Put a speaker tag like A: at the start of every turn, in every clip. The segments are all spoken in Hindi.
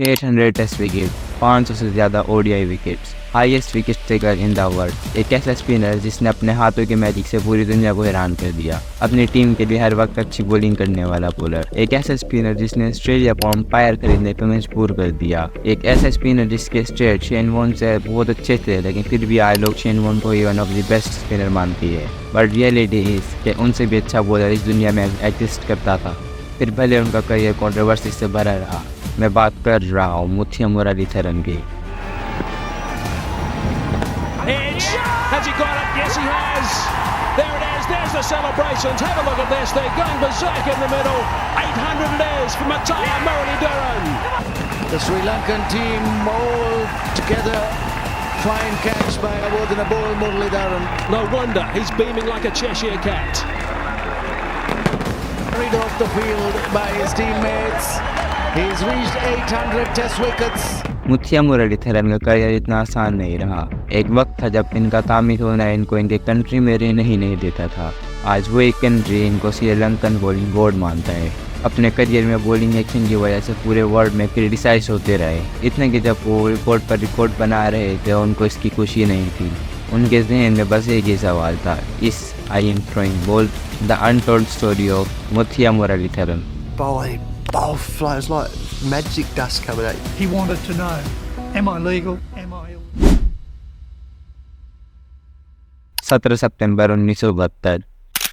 A: 800 टेस्ट विकेट, 500 से ज़्यादा ODI wickets, highest wicket taker in the world. एक ऐसा स्पिनर जिसने अपने हाथों के मैजिक से पूरी दुनिया को हैरान कर दिया। अपनी टीम के लिए हर वक्त अच्छी बॉलिंग करने वाला बॉलर। एक ऐसा स्पिनर जिसने ऑस्ट्रेलिया को अंपायर खरीदने पर मजबूर कर दिया। एक ऐसा स्पिनर जिसके स्टेट शेन वॉर्न से बहुत अच्छे थे, लेकिन फिर भी आज लोग शेन वॉर्न को one of the best spinner मानती है। बट रियलिटी इज कि उनसे भी अच्छा बॉलर इस दुनिया में एग्जिस्ट करता था, फिर भले उनका करियर कंट्रोवर्सी से भरा रहा। मैं बात कर रहा हूँ मुथिया मुरलीधरन की।
B: Has he got it? Yes, he has. There it is. There's the celebrations. Have a look at this. They're going berserk in the middle. 800 it is for Muthia Muralitharan.
C: The Sri Lankan team all together. Fine catch by Awardinabol Muralitharan.
B: No wonder he's beaming like a Cheshire cat.
C: Carried off the field by his teammates. He's reached 800 test wickets.
A: Muttiah Muraleedharan का करियर इतना आसान नहीं रहा। एक वक्त था जब इनका तामीर होना इनको इनके कंट्री में रहने ही नहीं देता था। आज वो एक कंट्री इनको श्रीलंकन बॉलिंग गॉड मानता है। अपने करियर में बॉलिंग एक्शन की वजह से पूरे वर्ल्ड में क्रिटिसाइज होते रहे, इतने कि जब वो रिकॉर्ड पर रिकॉर्ड बना रहे थे उनको इसकी खुशी नहीं थी। उनके जहन में बस एक ही सवाल था, इस I am throwing ball the untold story of Muttiah Muralitharan.
D: Ball flows like magic dust coming out.
E: He wanted to know, am I legal? Am I illegal?
A: 17 September 1972,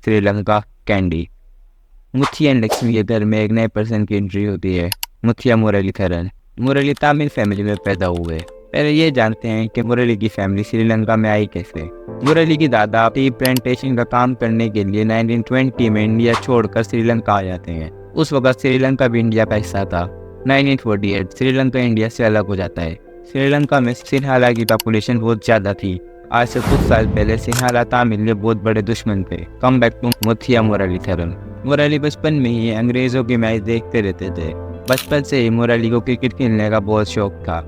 A: Sri Lanka, candy. Muttiah and Lakshmi के घर में एक नए पर्सन की एंट्री होती है, मुथिया मुरलीधरन। मुरली तमिल फैमिली में पैदा हुए। पहले ये जानते हैं कि मुरली की फैमिली श्रीलंका में आई कैसे। मुरली की दादा टी प्लांटेशन का काम करने के लिए 1920 में इंडिया छोड़कर श्रीलंका आ जाते हैं। उस वक्त श्रीलंका भी इंडिया का हिस्सा था। 1948 श्रीलंका इंडिया से अलग हो जाता है। श्रीलंका में सिंहाला की पॉपुलेशन बहुत ज़्यादा थी। आज से कुछ साल पहले सिंहाला तमिल के बहुत बड़े दुश्मन थे। Come back to Muttiah Muralitharan. Murali बचपन में ही अंग्रेज़ों के मैच देखते रहते थे। बचपन से ही मुरली को क्रिकेट खेलने का बहुत शौक था।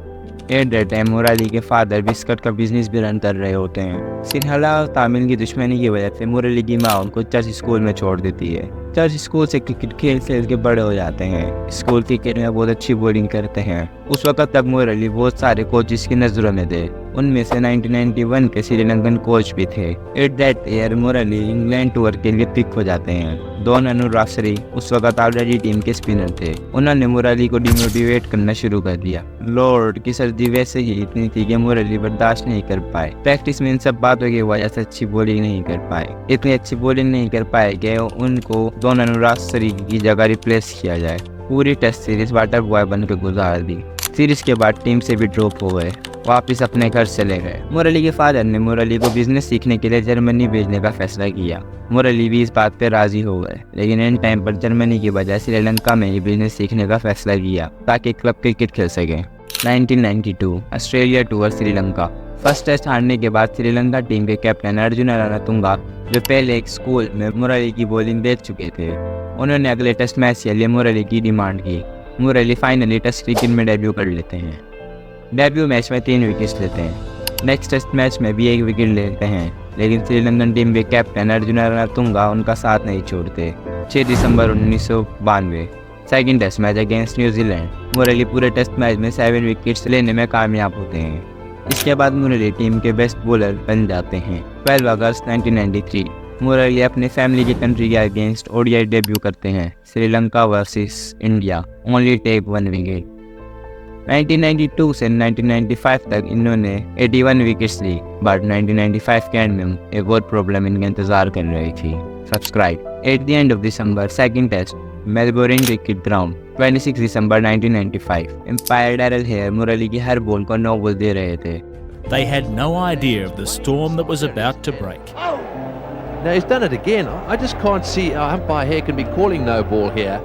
A: एट दैट टाइम मुरली के फादर बिस्कुट का बिजनेस भी रन कर रहे होते हैं। सिंहाला और तमिल की दुश्मनी की वजह से मुरली की माँ उनको चर्च स्कूल में छोड़ देती है। चर्च स्कूल से क्रिकेट खेल खेल के बड़े हो जाते हैं। स्कूल क्रिकेट में बहुत अच्छी बॉलिंग करते हैं। उस वक्त तक मुरली बहुत सारे कोचेस की नज़रों में थे। उनमें से 1991 के श्रीलंकन कोच भी थे। At that year Murali England tour के लिए पिक हो जाते हैं। डॉन अनुरागश्री उस वक्त ऑलरेडी टीम के स्पिनर थे। उन्होंने मुरली को डिमोटिवेट करना शुरू कर दिया। लॉर्ड की सर्दी वैसे ही इतनी थी कि मुरली बर्दाश्त नहीं कर पाए। प्रैक्टिस में इन सब बातों की वजह से अच्छी बॉलिंग नहीं कर पाए। इतनी अच्छी बॉलिंग नहीं कर पाए कि उनको डॉन अनुरागश्री की जगह रिप्लेस किया जाए। पूरी टेस्ट सीरीज वाटर बॉय बनकर गुजार दी। सीरीज के बाद टीम से भी ड्रॉप हो गए, वापस अपने घर चले गए। मुरली के फादर ने मुरली को बिजनेस सीखने के लिए जर्मनी भेजने का फैसला किया। मुरली भी इस बात पे राजी हो गए, लेकिन इन टाइम पर जर्मनी की बजाय श्रीलंका में ही बिजनेस सीखने का फैसला किया ताकि क्लब क्रिकेट खेल सकें। 1992 Australia tour Sri Lanka. First test हारने के बाद श्रीलंका टीम के कैप्टन अर्जुन रणतुंगा, जो पहले एक स्कूल में मुरली की बॉलिंग देख चुके थे, उन्होंने अगले टेस्ट मैच के लिए मुरली की डिमांड की। मुरली फाइनली टेस्ट क्रिकेट में डेब्यू कर लेते हैं। डेब्यू मैच में 3 विकेट्स लेते हैं। नेक्स्ट टेस्ट मैच में भी 1 विकेट लेते हैं, लेकिन श्रीलंकन टीम के कैप्टन अर्जुन रणतुंगा उनका साथ नहीं छोड़ते। 6 दिसंबर 1992 second test match against New Zealand. Murali पूरे टेस्ट मैच में 7 विकेट्स लेने में कामयाब होते हैं। इसके बाद मुरली टीम के बेस्ट बॉलर बन जाते हैं। 12 अगस्त 1993 मुरली अपने फैमिली की कंट्री के अगेंस्ट ओडीआई डेब्यू करते हैं। Sri Lanka versus India, only take 1 wicket. 1992 से 1995 तक इन्होंने 81 विकेट्स ली, बट 1995 के एंड में एक और प्रॉब्लम इनका इंतजार कर रही थी, subscribe. At the end of December second test Melbourne Cricket Ground 26 दिसंबर 1995 एम्पायर डैरल हेयर मुरली की हर बॉल को नो बॉल दे रहे थे।
F: They had no idea of the storm that was about to break.
G: Now he's done it again. I just can't see how umpire here can be calling no ball here.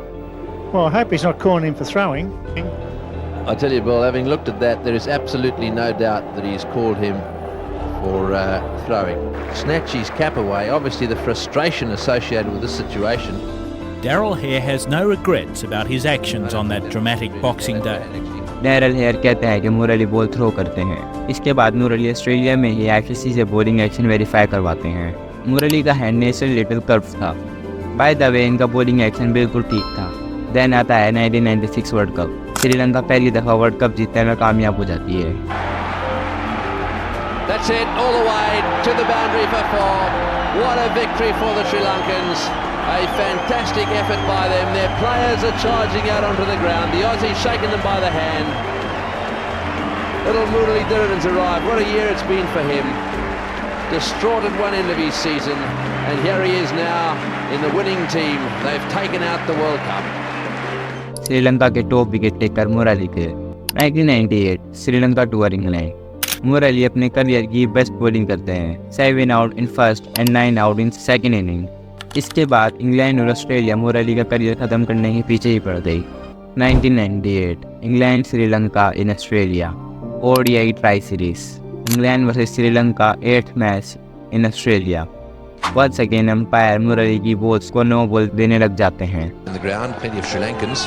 E: Well, I hope he's not calling him for throwing.
G: I tell you, Bill, having looked at that, there is absolutely no doubt that he's called him for throwing. Snatch his cap away. Obviously, the frustration associated with this situation.
F: Daryl Hare has no regrets about his actions on that dramatic Boxing Day.
A: Darrell Hair कहते हैं कि मुरली बॉल थ्रो करते हैं। इसके बाद मुरली ऑस्ट्रेलिया में ही आईसीसी से बॉलिंग एक्शन वेरीफाई करवाते हैं। मुरली का हैंड नेचुरल लिटिल कर्व था। बाय द वे इनका बॉलिंग एक्शन बिल्कुल ठीक था। देन आता है 1996 वर्ल्ड कप। श्रीलंका पहली दफ़ा वर्ल्ड कप जीतने में कामयाब हो जाती है।
G: That's it, all the way to the boundary for four. What a victory for the Sri Lankans. A fantastic effort by them. Their players are charging out onto the ground. The Aussies shaking them by the hand. Little Murali Dhararan's arrived. What a year it's been for him. Distraught at one end of his season. And here he is now in the winning team. They've taken out the World Cup.
A: Sri Lanka के टॉप विकेट टेकर मुरली थे। 1998 श्रीलंका टूर इंग्लैंड। मुरली अपने करियर की बेस्ट बॉलिंग करते हैं, 7 out in first and 9 out in second inning. इसके बाद इंग्लैंड और ऑस्ट्रेलिया मुरली का करियर ख़त्म करने के पीछे ही पड़ गई। 1998 England Sri Lanka in Australia ODI tri series. England versus Sri Lanka 8th match in Australia. Once again umpire Murali की बॉल्स को नो बॉल देने लग जाते हैं।
G: On the ground, plenty of Sri Lankans.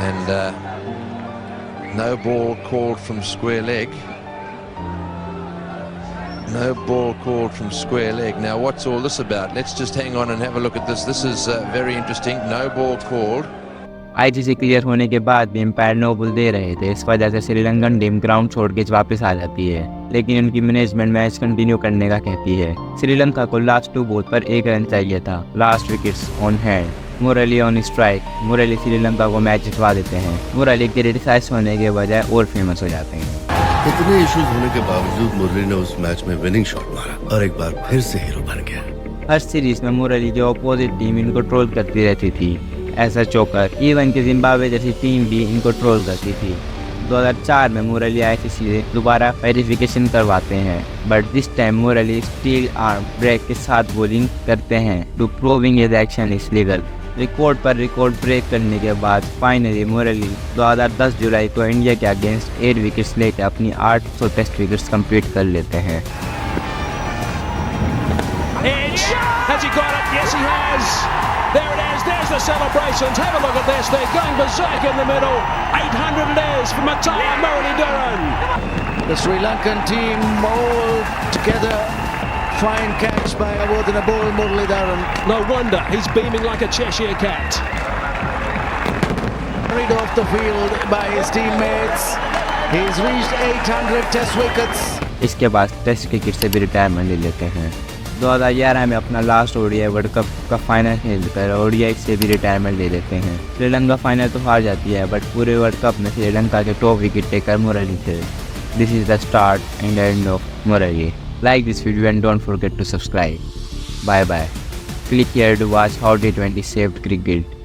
G: And no ball called from square leg. No ball called from square leg. Now what's all this about? Let's just hang on and have a look at this. This is very interesting. No ball called.
A: ICC clear होने के बाद भी एम्पायर नो बॉल दे रहे थे। इस वजह से श्रीलंकन टीम ग्राउंड छोड़ के वापस आ जाती है, लेकिन उनकी मैनेजमेंट मैच कंटिन्यू करने का कहती है। श्रीलंका को लास्ट 2 बॉल पर 1 रन चाहिए था। Last wickets on hand, Murali on strike. Murali Sri Lanka को मैच जितवा देते हैं। मुरली क्रिटिसाइज होने के बजाय और फेमस हो जाते हैं।
H: इतने इश्यूज होने के बावजूद मुरली ने उस मैच में विनिंग शॉट मारा और एक बार फिर से हीरो बन गया।
A: हर सीरीज में मुरली जो अपोजिट टीम इनको ट्रोल करती रहती थी, ऐसा चौकर। इवन कि जिम्बाब्वे जैसी टीम भी इनको ट्रोल करती थी। 2004 में मुरली ICC से दोबारा वेरिफिकेशन करवाते हैं, but this time Murali steel arm break के साथ बॉलिंग करते हैं to proving his action is legal. Record पर रिकॉर्ड ब्रेक करने के बाद फाइनली मुरली 2010 जुलाई को इंडिया के अगेंस्ट 8 विकेट्स लेकर अपनी 800 टेस्ट विकेट्स कंप्लीट कर लेते हैं।
B: Edge. Has he got it? Yes, he has. There it is. There's the celebrations. Have a look at this. They're going berserk in the middle. 800 it is for Mataya Muralidharan.
C: The Sri Lankan team all together. Fine catch by Awardinabul Muralidharan.
B: No wonder he's beaming like a Cheshire cat.
C: Carried off the field by his teammates. He's reached 800 test wickets.
A: इसके बाद टेस्ट क्रिकेट से भी रिटायरमेंट ले लेते हैं। 2011 में अपना लास्ट ODI वर्ल्ड कप का फाइनल खेलकर ODI से भी रिटायरमेंट ले लेते हैं। श्रीलंका फाइनल तो हार जाती है, बट पूरे वर्ल्ड कप में श्रीलंका के टॉप विकेट टेकर मुरली थे। This is the start and end of Murali. Like this video and don't forget to subscribe. Bye bye. Click here to watch how T20 saved cricket.